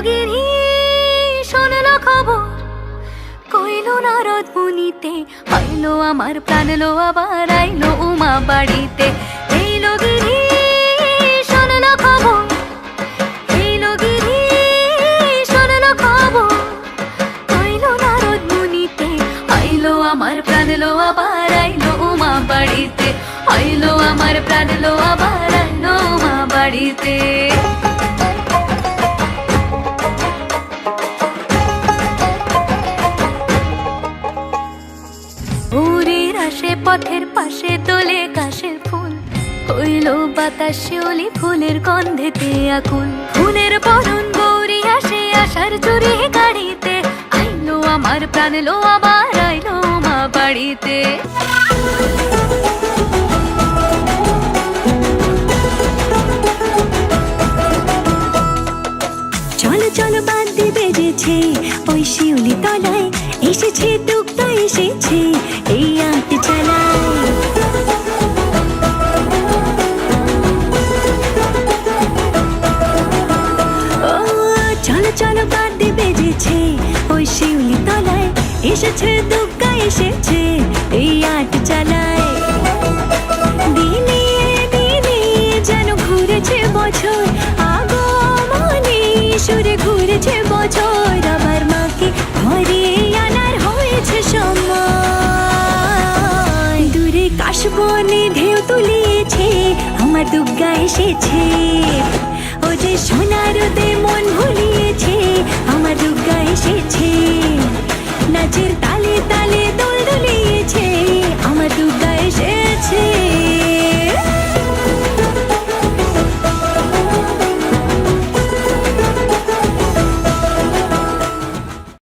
গিরি শোনলো খবর, কইলো নারদ মুনিতে, আইলো আমার প্রাণ লো আবার আইলো উমা বাড়িতে। এইলো গিরি শোনলো খবর, এইলো গিরি শোনলো খবর, কইলো নারদ মুনিতে, আইলো আমার প্রাণ লো আবার আইলো উমা বাড়িতে, আইলো আমার প্রাণ লো আবার আইলো উমা বাড়িতে। পথের পাশে তোলে কাশের ফুল, হইলো বাতাস শিউলি ফুলের গন্ধেতে আকুল। ফুলের বরণ গৌরী আসে আশার চুরি গাড়িতে, আইলো আমার প্রাণ লো আবার আইলো মা বাড়িতে। চলো চলো বাদ্যি বেজেছে ওই শিউলি তলায়, এসেছে টুকটা এসেছে এই আট চালায়। ও চলো চলো বাদ্যি বেজেছে ওই শিউলি তলায়, এসেছে টুকটা এসেছে এই আট চালায়। দিনে দিনে যেন ঘুরেছে বছর, আগমনে সুরে ঘুরেছে বছর, আবার মাকে ঘরে আনার হয়েছে সময়। দূরে কাশবনে ঢেউ তুলিয়েছে আমার দুর্গা এসেছে, ও যে সোনার রোদে মন ভুলিয়েছে আমার দুর্গা এসেছে। নাচের তালে তালে